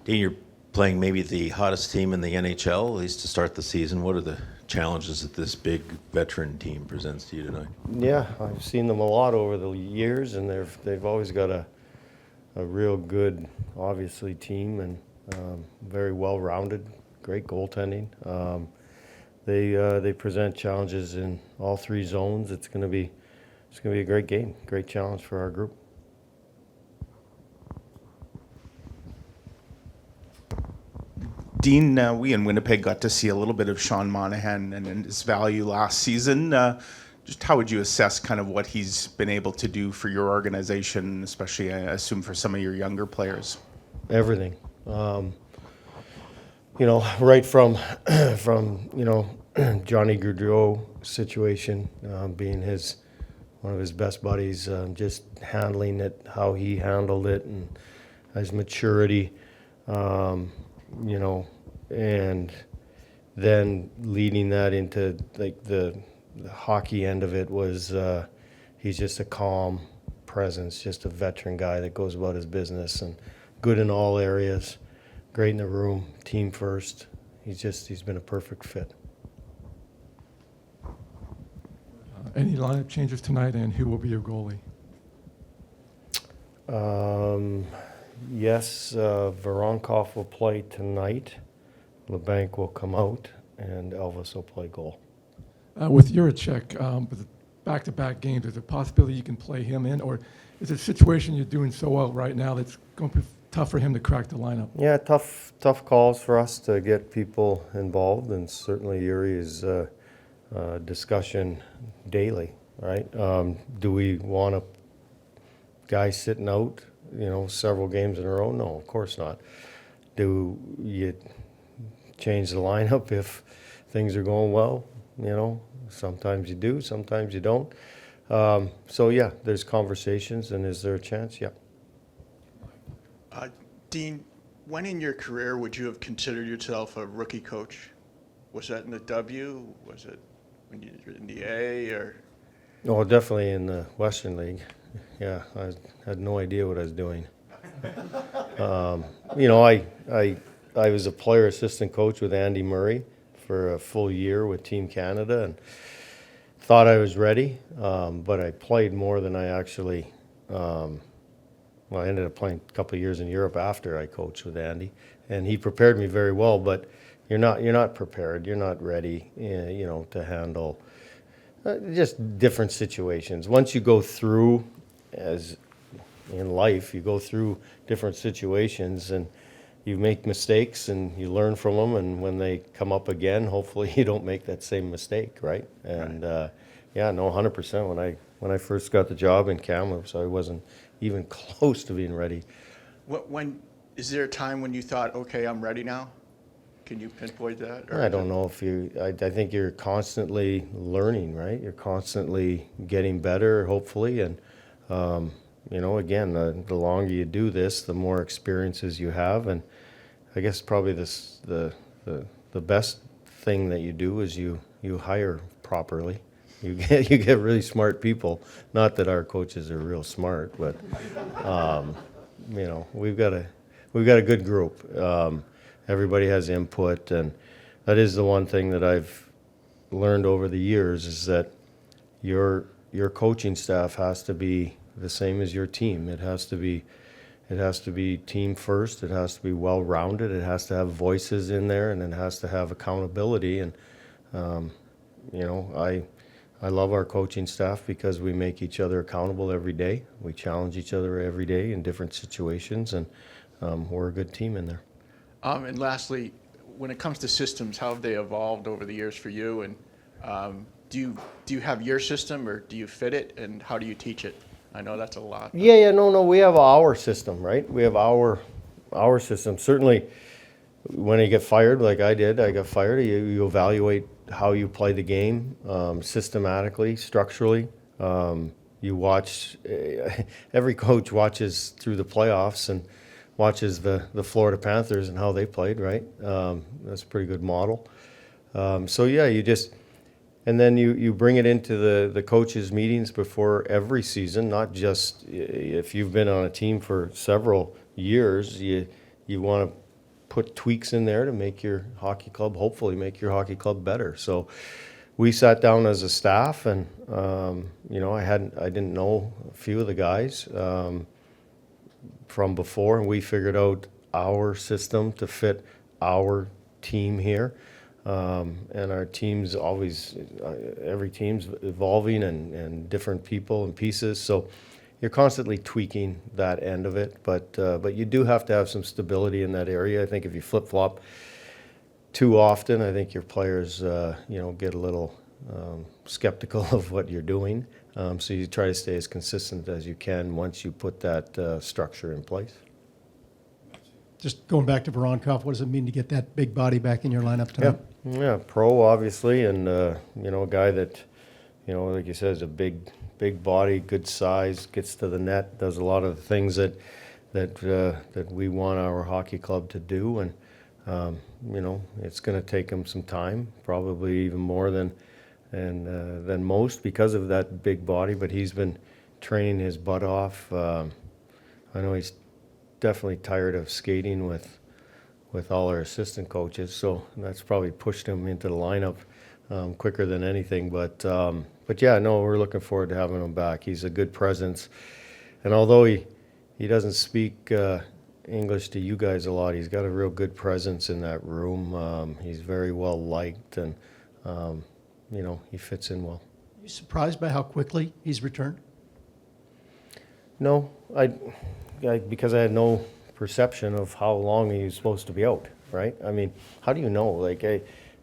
Dean, you're playing maybe the hottest team in the NHL, at least to start the season. What are the challenges that this big veteran team presents to you tonight? Yeah, I've seen them a lot over the years, and they've always got a real good, obviously, team, and very well-rounded, great goaltending. They present challenges in all three zones. It's gonna be a great game, great challenge for our group. Dean, we in Winnipeg got to see a little bit of Sean Monahan and his value last season. Just how would you assess kind of what he's been able to do for your organization, especially, I assume, for some of your younger players? Everything. Right from Johnny Gaudreau situation, being one of his best buddies, just handling it, how he handled it, and his maturity, and then leading that into like the hockey end of it was he's just a calm presence, just a veteran guy that goes about his business and good in all areas, great in the room, team first. He's been a perfect fit. Any lineup changes tonight, and who will be your goalie? Yes, Voronkov will play tonight. LeBanc will come out, and Elvis will play goal. With Juracek, with the back-to-back games, is there a possibility you can play him in, or is it a situation you're doing so well right now that's going to be tough for him to crack the lineup? Yeah, tough calls for us to get people involved, and certainly Yuri is discussion daily, right? Do we want a guy sitting out, several games in a row? No, of course not. Do you change the lineup if things are going well? Sometimes you do, sometimes you don't. So yeah, there's conversations, and is there a chance? Yeah. Dean, when in your career would you have considered yourself a rookie coach? Was that in the W? Was it when you were in the A? Or? Oh, definitely in the Western League. Yeah, I had no idea what I was doing. I was a player assistant coach with Andy Murray for a full year with Team Canada, and thought I was ready, but I played more than I actually. I ended up playing a couple of years in Europe after I coached with Andy, and he prepared me very well. But you're not prepared. You're not ready, to handle just different situations. Once you go through, as in life, you go through different situations, and you make mistakes, and you learn from them. And when they come up again, hopefully you don't make that same mistake, right? And 100%. When I first got the job in Kamloops, I wasn't even close to being ready. When is there a time when you thought, okay, I'm ready now? Can you pinpoint that? Or I don't know if I think you're constantly learning, right? You're constantly getting better, hopefully. And, again, the longer you do this, the more experiences you have. And I guess probably the best thing that you do is you hire properly. You get really smart people. Not that our coaches are real smart, but we've got a good group. Everybody has input, and that is the one thing that I've learned over the years is that your coaching staff has to be the same as your team. It has to be team first. It has to be well-rounded. It has to have voices in there, and it has to have accountability. And I love our coaching staff because we make each other accountable every day. We challenge each other every day in different situations, and we're a good team in there. And lastly, when it comes to systems, how have they evolved over the years for you? And do you have your system, or do you fit it? And how do you teach it? I know that's a lot. Yeah, no. We have our system, right? We have our system. Certainly, when you get fired, like I got fired. You evaluate how you play the game systematically, structurally. You watch. Every coach watches through the playoffs and watches the Florida Panthers and how they played, right? That's a pretty good model. And then you bring it into the coaches' meetings before every season, not just if you've been on a team for several years, you want to put tweaks in there to make your hockey club, hopefully make your hockey club better. So we sat down as a staff, and I didn't know a few of the guys from before, and we figured out our system to fit our team here. And our team's always, every team's evolving and different people and pieces. So you're constantly tweaking that end of it. But you do have to have some stability in that area. I think if you flip-flop too often, I think your players, get a little skeptical of what you're doing. So you try to stay as consistent as you can once you put that structure in place. Just going back to Voronkov, what does it mean to get that big body back in your lineup tonight? Yeah, pro obviously, and a guy that, like you said, is a big body, good size, gets to the net, does a lot of the things that we want our hockey club to do, and it's going to take him some time, probably even more than most because of that big body. But he's been training his butt off. I know he's definitely tired of skating with all our assistant coaches, so that's probably pushed him into the lineup quicker than anything. But yeah, no, we're looking forward to having him back. He's a good presence, and although he doesn't speak English to you guys a lot, he's got a real good presence in that room. He's very well liked, and he fits in well. Are you surprised by how quickly he's returned? No, because I had no perception of how long he was supposed to be out, right? I mean, how do you know?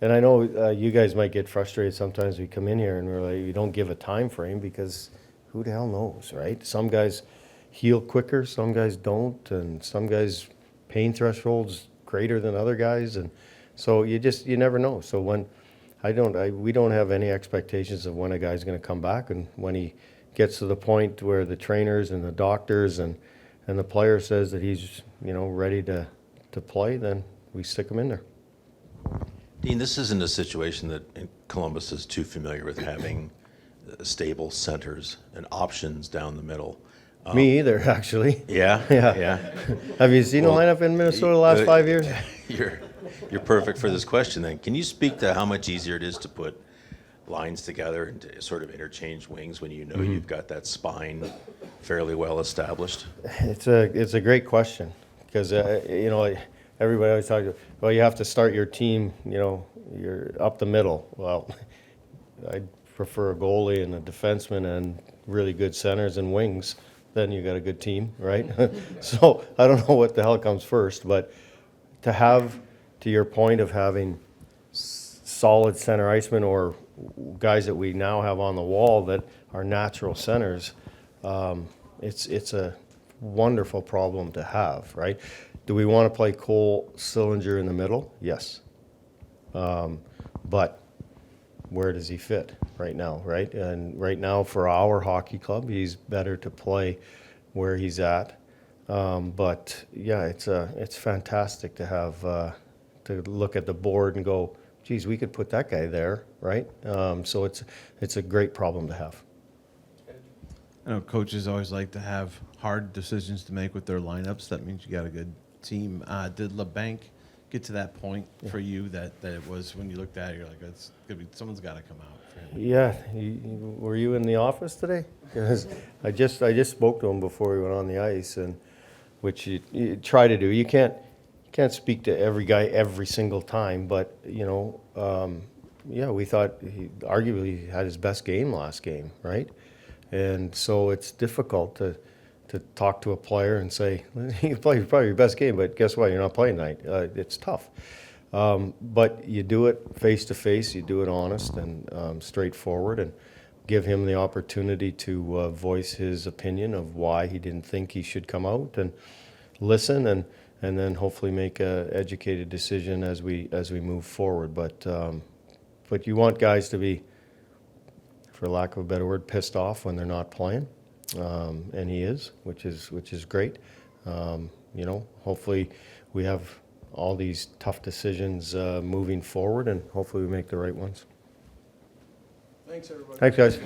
And I know you guys might get frustrated sometimes. We come in here and we're like, you don't give a time frame because who the hell knows, right? Some guys heal quicker, some guys don't, and some guys pain thresholds greater than other guys, and so you never know. So when we don't have any expectations of when a guy's going to come back, and when he gets to the point where the trainers and the doctors and the player says that he's ready to play, then we stick him in there. Dean, this isn't a situation that Columbus is too familiar with, having stable centers and options down the middle. Me either, actually. Yeah? Yeah. Have you seen the lineup in Minnesota the last 5 years? You're perfect for this question then. Can you speak to how much easier it is to put lines together and to sort of interchange wings when you've got that spine fairly well established? It's a great question because everybody always talks about, well, you have to start your team, you're up the middle. Well, I prefer a goalie and a defenseman and really good centers and wings. Then you got a good team, right? So I don't know what the hell comes first, but to your point of having solid center icemen or guys that we now have on the wall that are natural centers, it's a wonderful problem to have, right? Do we want to play Cole Sillinger in the middle? Yes. But where does he fit right now, right? And right now for our hockey club, he's better to play where he's at. But yeah, it's fantastic to have to look at the board and go, geez, we could put that guy there, right? So it's a great problem to have. I know coaches always like to have hard decisions to make with their lineups. That means you got a good team. Did LeBanc get to that point for you that it was when you looked at it, you're like, it's gonna be, someone's got to come out for him? Yeah, were you in the office today? Because I just spoke to him before he went on the ice, and which you try to do. You can't speak to every guy every single time, but yeah, we thought he arguably had his best game last game, right? And so it's difficult to talk to a player and say, you play probably your best game, but guess what? You're not playing tonight. It's tough. But you do it face to face. You do it honest and straightforward, and give him the opportunity to voice his opinion of why he didn't think he should come out, and listen, and then hopefully make a educated decision as we move forward. But you want guys to be, for lack of a better word, pissed off when they're not playing. And he is, which is great. Hopefully we have all these tough decisions moving forward, and hopefully we make the right ones. Thanks, everybody. Thanks, guys.